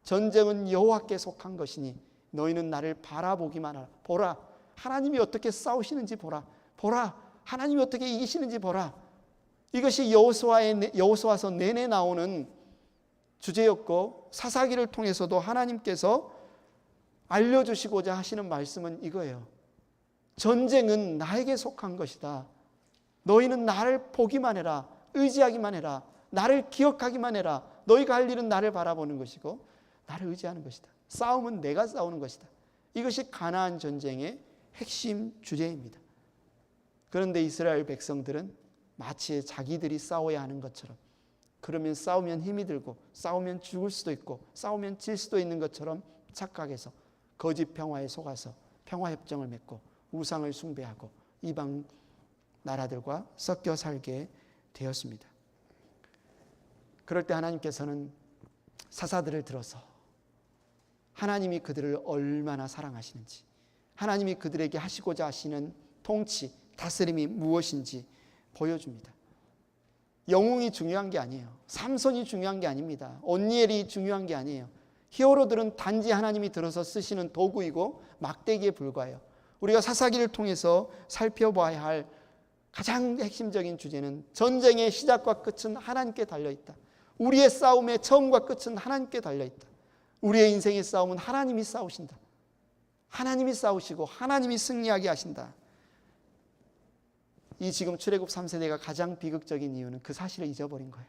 전쟁은 여호와께 속한 것이니 너희는 나를 바라보기만 하라. 보라, 하나님이 어떻게 싸우시는지 보라. 보라, 하나님이 어떻게 이기시는지 보라. 이것이 여호수아서 내내 나오는 주제였고, 사사기를 통해서도 하나님께서 알려주시고자 하시는 말씀은 이거예요. 전쟁은 나에게 속한 것이다. 너희는 나를 보기만 해라. 의지하기만 해라. 나를 기억하기만 해라. 너희가 할 일은 나를 바라보는 것이고 나를 의지하는 것이다. 싸움은 내가 싸우는 것이다. 이것이 가나안 전쟁의 핵심 주제입니다. 그런데 이스라엘 백성들은 마치 자기들이 싸워야 하는 것처럼, 그러면 싸우면 힘이 들고 싸우면 죽을 수도 있고 싸우면 질 수도 있는 것처럼 착각해서 거짓 평화에 속아서 평화협정을 맺고 우상을 숭배하고 이방 나라들과 섞여 살게 되었습니다. 그럴 때 하나님께서는 사사들을 들어서 하나님이 그들을 얼마나 사랑하시는지, 하나님이 그들에게 하시고자 하시는 통치, 다스림이 무엇인지 보여줍니다. 영웅이 중요한 게 아니에요. 삼손이 중요한 게 아닙니다. 온니엘이 중요한 게 아니에요. 히어로들은 단지 하나님이 들어서 쓰시는 도구이고 막대기에 불과해요. 우리가 사사기를 통해서 살펴봐야 할 가장 핵심적인 주제는 전쟁의 시작과 끝은 하나님께 달려있다. 우리의 싸움의 처음과 끝은 하나님께 달려있다. 우리의 인생의 싸움은 하나님이 싸우신다. 하나님이 싸우시고 하나님이 승리하게 하신다. 이 지금 출애굽 3세대가 가장 비극적인 이유는 그 사실을 잊어버린 거예요.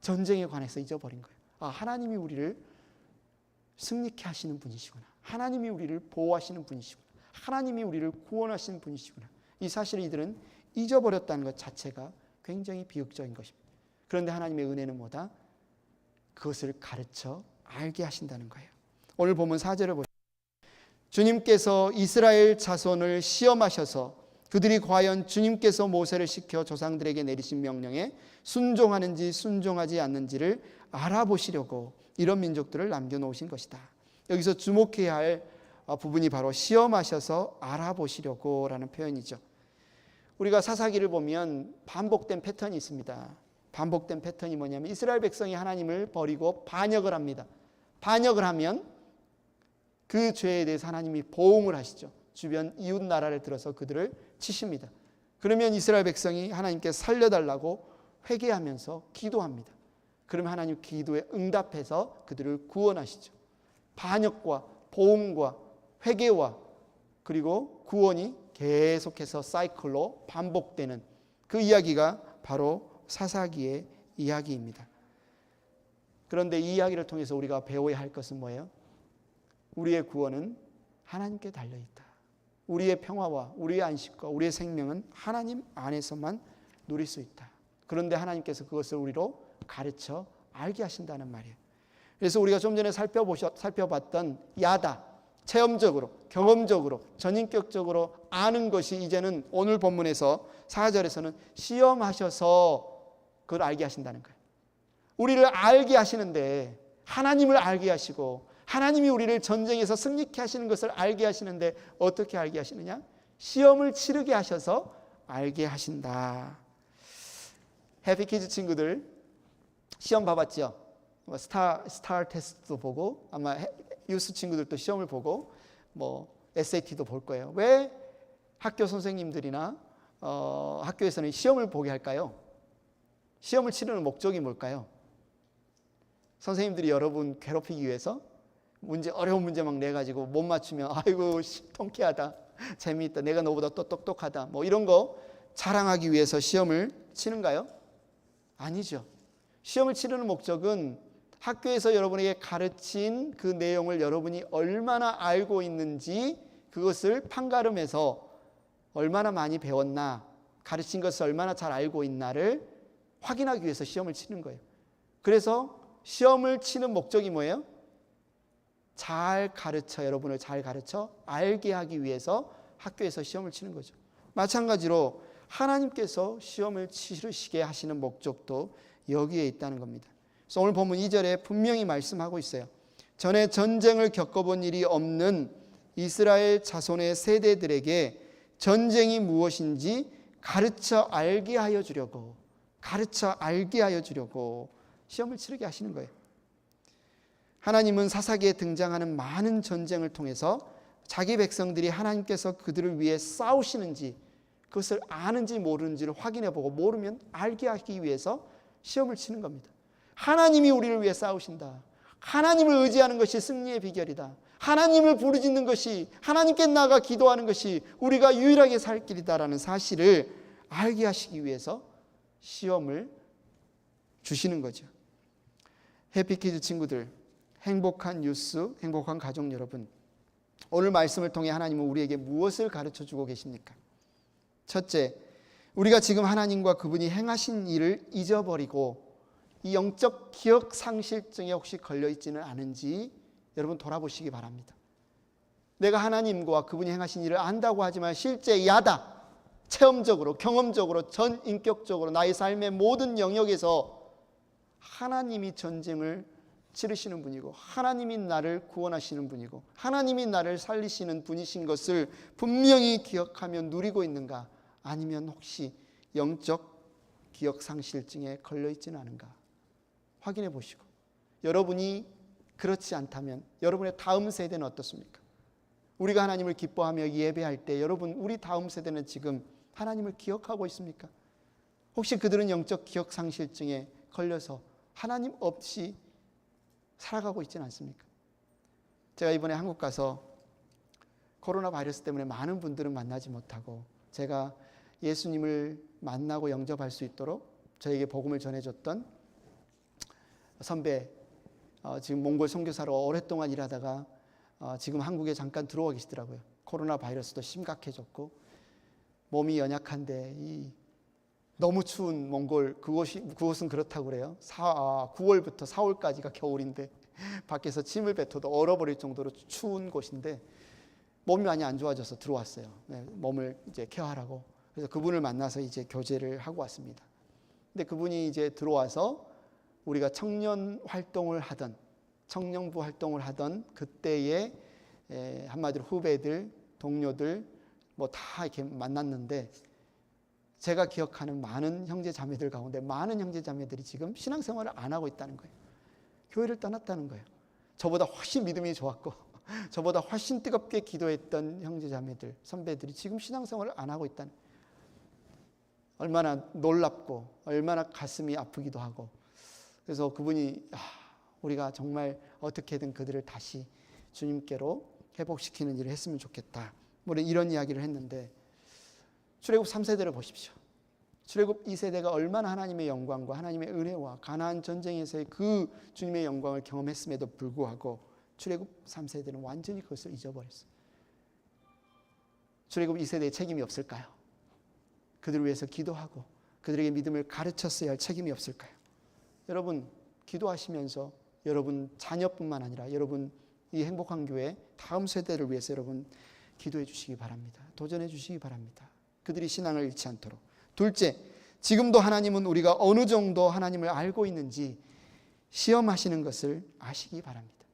전쟁에 관해서 잊어버린 거예요. 아, 하나님이 우리를 승리케 하시는 분이시구나. 하나님이 우리를 보호하시는 분이시구나. 하나님이 우리를 구원하시는 분이시구나. 이 사실을 이들은 잊어버렸다는 것 자체가 굉장히 비극적인 것입니다. 그런데 하나님의 은혜는 뭐다? 그것을 가르쳐 알게 하신다는 거예요. 오늘 본문 4절을 보시죠. 주님께서 이스라엘 자손을 시험하셔서 그들이 과연 주님께서 모세를 시켜 조상들에게 내리신 명령에 순종하는지 순종하지 않는지를 알아보시려고 이런 민족들을 남겨놓으신 것이다. 여기서 주목해야 할 부분이 바로 시험하셔서 알아보시려고 라는 표현이죠. 우리가 사사기를 보면 반복된 패턴이 있습니다. 반복된 패턴이 뭐냐면 이스라엘 백성이 하나님을 버리고 반역을 합니다. 반역을 하면 그 죄에 대해서 하나님이 보응을 하시죠. 주변 이웃 나라를 들어서 그들을 치십니다. 그러면 이스라엘 백성이 하나님께 살려달라고 회개하면서 기도합니다. 그러면 하나님 기도에 응답해서 그들을 구원하시죠. 반역과 보응과 회개와 그리고 구원이 계속해서 사이클로 반복되는 그 이야기가 바로 사사기의 이야기입니다. 그런데 이 이야기를 통해서 우리가 배워야 할 것은 뭐예요? 우리의 구원은 하나님께 달려있다. 우리의 평화와 우리의 안식과 우리의 생명은 하나님 안에서만 누릴 수 있다. 그런데 하나님께서 그것을 우리로 가르쳐 알게 하신다는 말이에요. 그래서 우리가 좀 전에 살펴봤던 야다, 체험적으로, 경험적으로, 전인격적으로 아는 것이 이제는 오늘 본문에서 4절에서는 시험하셔서 그걸 알게 하신다는 거예요. 우리를 알게 하시는데, 하나님을 알게 하시고 하나님이 우리를 전쟁에서 승리케 하시는 것을 알게 하시는데 어떻게 알게 하시느냐? 시험을 치르게 하셔서 알게 하신다. 해피키즈 친구들 시험 봐봤죠? 스타 테스트도 보고 아마 유스 친구들도 시험을 보고 SAT도 볼 거예요. 왜 학교 선생님들이나 학교에서는 시험을 보게 할까요? 시험을 치르는 목적이 뭘까요? 선생님들이 여러분 괴롭히기 위해서 어려운 문제 막 내가지고 못 맞추면 아이고 통쾌하다, 재미있다, 내가 너보다 또 똑똑하다, 이런 거 자랑하기 위해서 시험을 치는가요? 아니죠. 시험을 치르는 목적은 학교에서 여러분에게 가르친 그 내용을 여러분이 얼마나 알고 있는지, 그것을 판가름해서 얼마나 많이 배웠나, 가르친 것을 얼마나 잘 알고 있나를 확인하기 위해서 시험을 치는 거예요. 그래서 시험을 치는 목적이 뭐예요? 여러분을 잘 가르쳐 알게 하기 위해서 학교에서 시험을 치는 거죠. 마찬가지로 하나님께서 시험을 치르시게 하시는 목적도 여기에 있다는 겁니다. 그래서 오늘 본문 2절에 분명히 말씀하고 있어요. 전에 전쟁을 겪어본 일이 없는 이스라엘 자손의 세대들에게 전쟁이 무엇인지 가르쳐 알게 하여 주려고 시험을 치르게 하시는 거예요. 하나님은 사사기에 등장하는 많은 전쟁을 통해서 자기 백성들이 하나님께서 그들을 위해 싸우시는지 그것을 아는지 모르는지를 확인해보고 모르면 알게 하기 위해서 시험을 치는 겁니다. 하나님이 우리를 위해 싸우신다. 하나님을 의지하는 것이 승리의 비결이다. 하나님을 부르짖는 것이, 하나님께 나아가 기도하는 것이 우리가 유일하게 살 길이다라는 사실을 알게 하시기 위해서 시험을 주시는 거죠. 해피키즈 친구들, 행복한 뉴스, 행복한 가족 여러분, 오늘 말씀을 통해 하나님은 우리에게 무엇을 가르쳐주고 계십니까? 첫째, 우리가 지금 하나님과 그분이 행하신 일을 잊어버리고 이 영적 기억 상실증에 혹시 걸려있지는 않은지 여러분 돌아보시기 바랍니다. 내가 하나님과 그분이 행하신 일을 안다고 하지만 실제 야다, 체험적으로, 경험적으로, 전인격적으로 나의 삶의 모든 영역에서 하나님이 전쟁을 치르시는 분이고 하나님이 나를 구원하시는 분이고 하나님이 나를 살리시는 분이신 것을 분명히 기억하며 누리고 있는가? 아니면 혹시 영적 기억 상실증에 걸려있지는 않은가? 확인해 보시고, 여러분이 그렇지 않다면 여러분의 다음 세대는 어떻습니까? 우리가 하나님을 기뻐하며 예배할 때 여러분, 우리 다음 세대는 지금 하나님을 기억하고 있습니까? 혹시 그들은 영적 기억 상실증에 걸려서 하나님 없이 살아가고 있지는 않습니까? 제가 이번에 한국 가서 코로나 바이러스 때문에 많은 분들은 만나지 못하고 제가 예수님을 만나고 영접할 수 있도록 저에게 복음을 전해줬던 선배, 지금 몽골 선교사로 오랫동안 일하다가 지금 한국에 잠깐 들어와 계시더라고요. 코로나 바이러스도 심각해졌고 몸이 연약한데 너무 추운 몽골, 그곳은 그렇다고 그래요. 9월부터 4월까지가 겨울인데 밖에서 침을 뱉어도 얼어버릴 정도로 추운 곳인데 몸이 많이 안 좋아져서 들어왔어요. 몸을 이제 케어하라고. 그래서 그분을 만나서 이제 교제를 하고 왔습니다. 근데 그분이 이제 들어와서 우리가 청년 활동을 하던, 청년부 활동을 하던 그때의 한마디로 후배들, 동료들 뭐 다 이렇게 만났는데, 제가 기억하는 많은 형제 자매들 가운데 많은 형제 자매들이 지금 신앙생활을 안 하고 있다는 거예요. 교회를 떠났다는 거예요. 저보다 훨씬 믿음이 좋았고 저보다 훨씬 뜨겁게 기도했던 형제 자매들, 선배들이 지금 신앙생활을 안 하고 있다는 거예요. 얼마나 놀랍고 얼마나 가슴이 아프기도 하고. 그래서 그분이 우리가 정말 어떻게든 그들을 다시 주님께로 회복시키는 일을 했으면 좋겠다, 뭐 이런 이야기를 했는데, 출애굽 3세대를 보십시오. 출애굽 2세대가 얼마나 하나님의 영광과 하나님의 은혜와 가나안 전쟁에서의 그 주님의 영광을 경험했음에도 불구하고 출애굽 3세대는 완전히 그것을 잊어버렸어요. 출애굽 2세대의 책임이 없을까요? 그들을 위해서 기도하고 그들에게 믿음을 가르쳤어야 할 책임이 없을까요? 여러분, 기도하시면서 여러분 자녀뿐만 아니라 여러분 이 행복한 교회 다음 세대를 위해서 여러분 기도해 주시기 바랍니다. 도전해 주시기 바랍니다. 그들이 신앙을 잃지 않도록. 둘째, 지금도 하나님은 우리가 어느 정도 하나님을 알고 있는지 시험하시는 것을 아시기 바랍니다.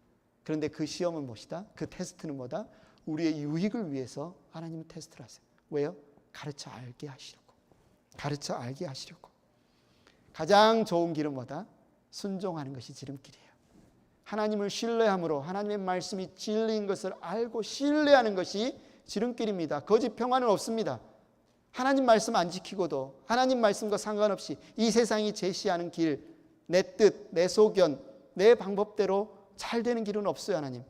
그런데 그 시험은 무엇이다? 그 테스트는 뭐다? 우리의 유익을 위해서 하나님은 테스트를 하세요. 왜요? 가르쳐 알게 하시려고. 가르쳐 알게 하시려고. 가장 좋은 길은 뭐다? 순종하는 것이 지름길이에요. 하나님을 신뢰함으로 하나님의 말씀이 진리인 것을 알고 신뢰하는 것이 지름길입니다. 거짓 평안은 없습니다. 하나님 말씀 안 지키고도 하나님 말씀과 상관없이 이 세상이 제시하는 길, 내 뜻, 내 소견, 내 방법대로 잘 되는 길은 없어요. 하나님.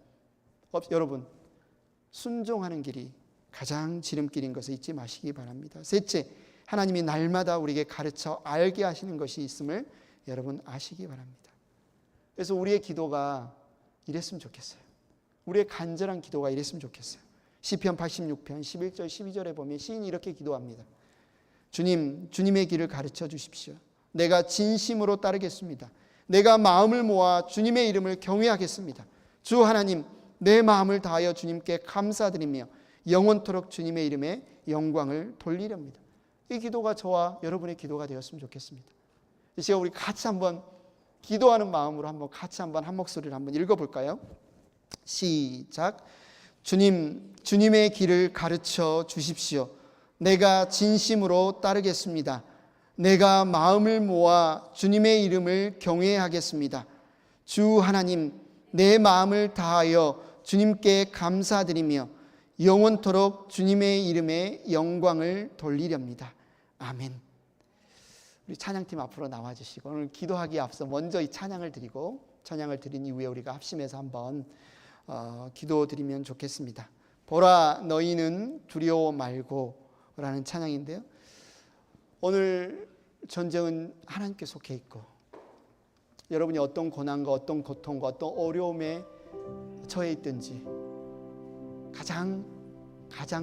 여러분, 순종하는 길이 가장 지름길인 것을 잊지 마시기 바랍니다. 셋째, 하나님이 날마다 우리에게 가르쳐 알게 하시는 것이 있음을 여러분 아시기 바랍니다. 그래서 우리의 기도가 이랬으면 좋겠어요. 우리의 간절한 기도가 이랬으면 좋겠어요. 시편 86편 11절 12절에 보면 시인이 이렇게 기도합니다. 주님, 주님의 길을 가르쳐 주십시오. 내가 진심으로 따르겠습니다. 내가 마음을 모아 주님의 이름을 경외하겠습니다. 주 하나님, 내 마음을 다하여 주님께 감사드리며 영원토록 주님의 이름에 영광을 돌리렵니다. 이 기도가 저와 여러분의 기도가 되었으면 좋겠습니다. 이 시간 우리 같이 한번 기도하는 마음으로 한번 같이 한번 한 목소리를 한번 읽어볼까요? 시작. 주님, 주님의 길을 가르쳐 주십시오. 내가 진심으로 따르겠습니다. 내가 마음을 모아 주님의 이름을 경외하겠습니다. 주 하나님, 내 마음을 다하여 주님께 감사드리며 영원토록 주님의 이름에 영광을 돌리렵니다. 아멘. 우리 찬양팀 앞으로 나와주시고 오늘 기도하기에 앞서 먼저 이 찬양을 드리고 찬양을 드린 이후에 우리가 합심해서 한번 기도드리면 좋겠습니다. 보라 너희는 두려워 말고 라는 찬양인데요, 오늘 전쟁은 하나님께 속해 있고 여러분이 어떤 고난과 어떤 고통과 어떤 어려움에 처해 있든지 가장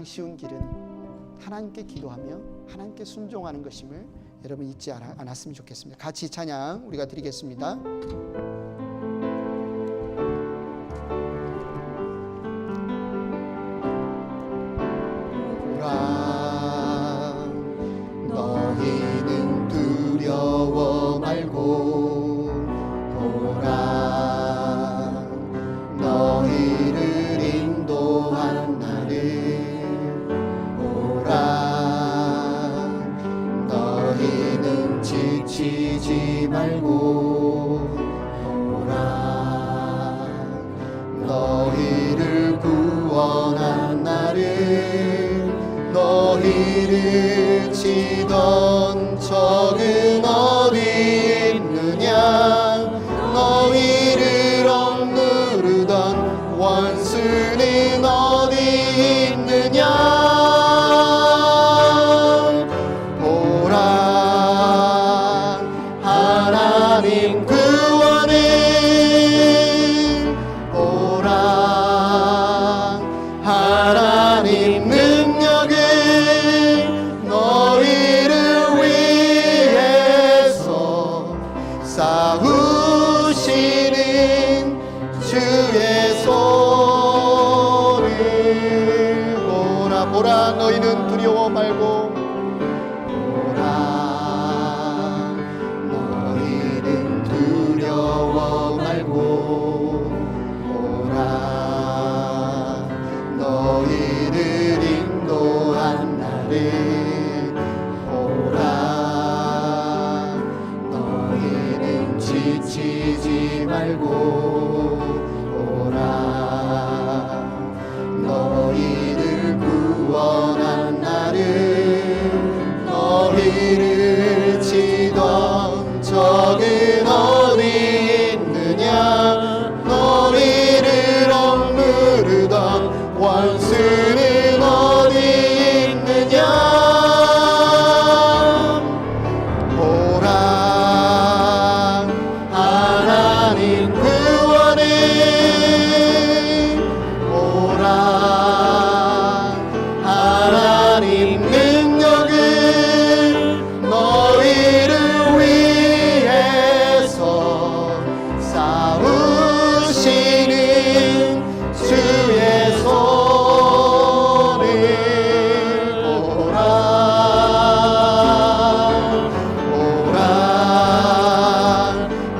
쉬운 길은 하나님께 기도하며 하나님께 순종하는 것임을 여러분 잊지 않았으면 좋겠습니다. 같이 찬양 우리가 드리겠습니다. 너희는 두려워 말고 보라 너희를 인도한 나를 보라 너희는 지치지 말고 보라 너희를 구원한 나를 너희를 치던 적은 어디 있느냐 너희를 억누르던 원수는 어디 있느냐 보라 하나님 구원을 보라 하나님 능력을 너희를 위해서 싸우시는 주의 손을 보라 보라 너희는 두려워 말고 보라 너희는 두려워 말고 보라 너희를 인도한 나를 보라 너희는 지치지 말고 보라 너희를 구원한 나를 너희를 치던 적은 어디 있느냐 너희를 억누르던 원수는 어디 있느냐 보라 하나님 구원을 보라 하나님 능력을 너희를 위해서 싸우시는 주의 손을 보라 보라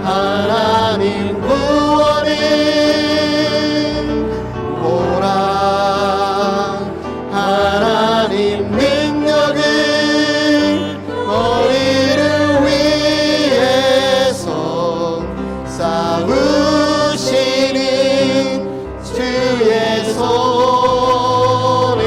하나님 구원을 보라 하나님 능력을 너희를 위해서 싸우시는 주의 손을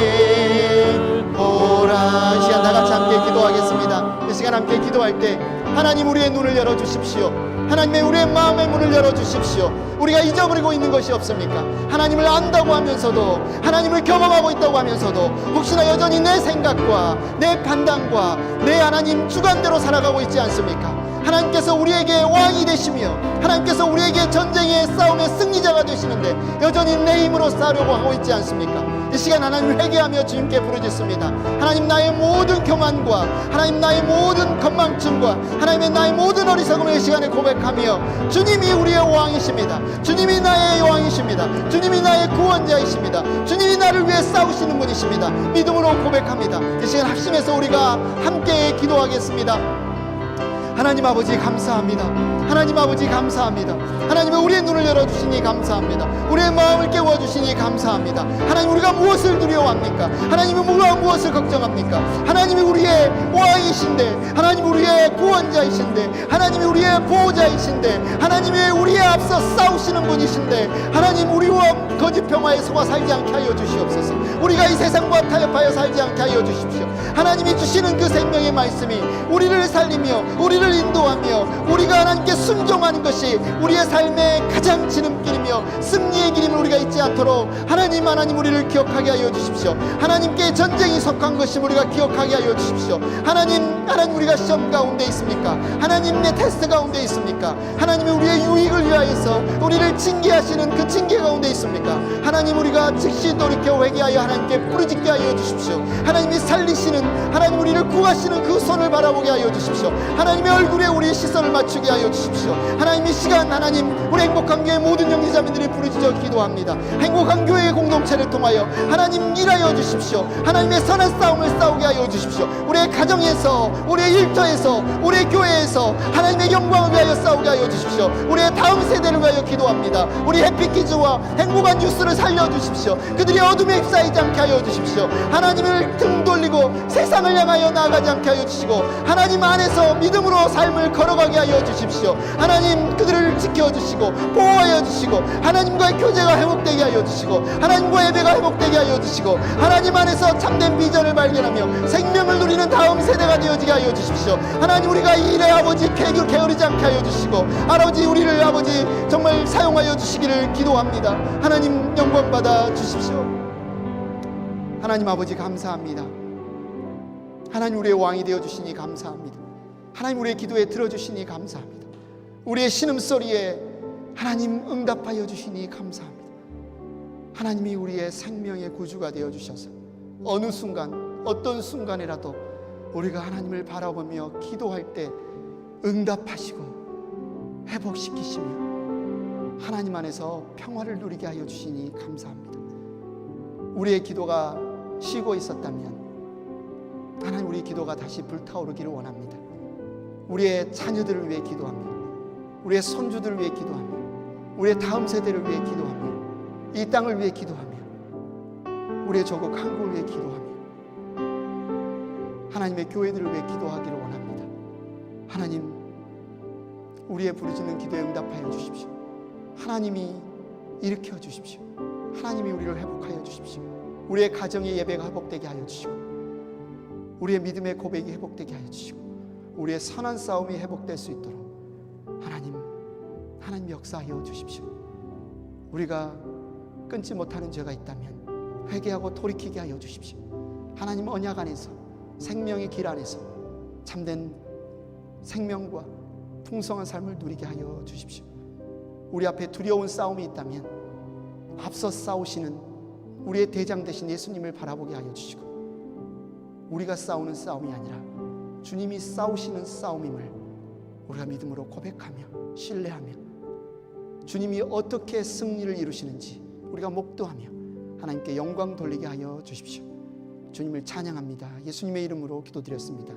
보라. 이 시간 다 같이 함께 기도하겠습니다. 이 시간 함께 기도할 때 하나님 우리의 눈을 열어주십시오. 하나님의 우리의 마음의 문을 열어주십시오. 우리가 잊어버리고 있는 것이 없습니까? 하나님을 안다고 하면서도 하나님을 경험하고 있다고 하면서도 혹시나 여전히 내 생각과 내 판단과 내 하나님 주관대로 살아가고 있지 않습니까? 하나님께서 우리에게 왕이 되시며 하나님께서 우리에게 전쟁의 싸움의 승리자가 되시는데 여전히 내 힘으로 싸려고 하고 있지 않습니까? 이 시간 하나님을 회개하며 주님께 부르짖습니다. 하나님 나의 모든 교만과 하나님 나의 모든 건망증과 하나님의 나의 모든 어리석음을 이 시간에 고백하며 주님이 우리의 왕이십니다. 주님이 나의 왕이십니다. 주님이 나의 구원자이십니다. 주님이 나를 위해 싸우시는 분이십니다. 믿음으로 고백합니다. 이 시간 합심해서 우리가 함께 기도하겠습니다. 하나님 아버지 감사합니다. 하나님 아버지 감사합니다. 하나님 우리의 눈을 열어주시니 감사합니다. 우리의 마음을 깨워주시니 감사합니다. 하나님 우리가 무엇을 두려워합니까? 하나님이 무엇을 걱정합니까? 하나님이 우리의 왕이신데, 하나님 우리의 구원자이신데, 하나님이 우리의 보호자이신데, 하나님이 우리의 앞서 싸우시는 분이신데, 하나님 우리와 거짓 평화에 속아 살지 않게 하여 주시옵소서. 우리가 이 세상과 타협하여 살지 않게 하여 주십시오. 하나님이 주시는 그 생명의 말씀이 우리를 살리며 우리를 인도하며 우리가 하나님께 순종하는 것이 우리의 삶의 가장 지름길이며 승리의 길임을 우리가 잊지 않도록 하나님 우리를 기억하게 하여 주십시오. 하나님께 전쟁이 속한 것이 우리가 기억하게 하여 주십시오. 하나님 우리가 시험 가운데 있습니까? 하나님의 테스트 가운데 있습니까? 하나님이 우리의 유익을 위하여서 우리를 징계하시는 그 징계 가운데 있습니까? 하나님 우리가 즉시 돌이켜 회개하여 하나님께 부르짖게 하여 주십시오. 하나님이 살리시는, 하나님 우리를 구하시는 그 손을 바라보게 하여 주십시오. 하나님의 얼굴에 우리의 시선을 맞추게 하여 주십시오. 하나님 이 시간 하나님 우리 행복한 교회 모든 형제자매들이 부르짖어 기도합니다. 행복한 교회의 공동체를 통하여 하나님 일하여 주십시오. 하나님의 선한 싸움을 싸우게 하여 주십시오. 우리의 가정에서, 우리의 일터에서, 우리의 교회에서 하나님의 영광을 위하여 싸우게 하여 주십시오. 우리의 다음 세대를 위하여 기도합니다. 우리 해피키즈와 행복한 뉴스를 살려주십시오. 그들이 어둠에 휩싸이지 않게 하여 주십시오. 하나님을 등 돌리고 세상을 향하여 나아가지 않게 하여 주시고 하나님 안에서 믿음으로 삶을 걸어가게 하여 주십시오. 하나님 그들을 지켜주시고 보호하여 주시고 하나님과의 교제가 회복되게 하여 주시고 하나님과의 예배가 회복되게 하여 주시고 하나님 안에서 참된 비전을 발견하며 생명을 누리는 다음 세대가 되어지게 하여 주십시오. 하나님 우리가 이 일에 아버지 게으르지 않게 하여 주시고 아버지 우리를 아버지 정말 사용하여 주시기를 기도합니다. 하나님 영광 받아 주십시오. 하나님 아버지 감사합니다. 하나님 우리의 왕이 되어주시니 감사합니다. 하나님 우리의 기도에 들어주시니 감사합니다. 우리의 신음소리에 하나님 응답하여 주시니 감사합니다. 하나님이 우리의 생명의 구주가 되어주셔서 어느 순간 어떤 순간이라도 우리가 하나님을 바라보며 기도할 때 응답하시고 회복시키시며 하나님 안에서 평화를 누리게 하여 주시니 감사합니다. 우리의 기도가 쉬고 있었다면 하나님 우리 기도가 다시 불타오르기를 원합니다. 우리의 자녀들을 위해 기도하며 우리의 손주들을 위해 기도하며 우리의 다음 세대를 위해 기도하며 이 땅을 위해 기도하며 우리의 조국 한국을 위해 기도하며 하나님의 교회들을 위해 기도하기를 원합니다. 하나님 우리의 부르짖는 기도에 응답하여 주십시오. 하나님이 일으켜 주십시오. 하나님이 우리를 회복하여 주십시오. 우리의 가정의 예배가 회복되게 하여 주시고 우리의 믿음의 고백이 회복되게 하여 주시고 우리의 선한 싸움이 회복될 수 있도록 하나님 역사하여 주십시오. 우리가 끊지 못하는 죄가 있다면 회개하고 돌이키게 하여 주십시오. 하나님 언약 안에서 생명의 길 안에서 참된 생명과 풍성한 삶을 누리게 하여 주십시오. 우리 앞에 두려운 싸움이 있다면 앞서 싸우시는 우리의 대장 되신 예수님을 바라보게 하여 주시고 우리가 싸우는 싸움이 아니라 주님이 싸우시는 싸움임을 우리가 믿음으로 고백하며 신뢰하며 주님이 어떻게 승리를 이루시는지 우리가 목도하며 하나님께 영광 돌리게 하여 주십시오. 주님을 찬양합니다. 예수님의 이름으로 기도드렸습니다.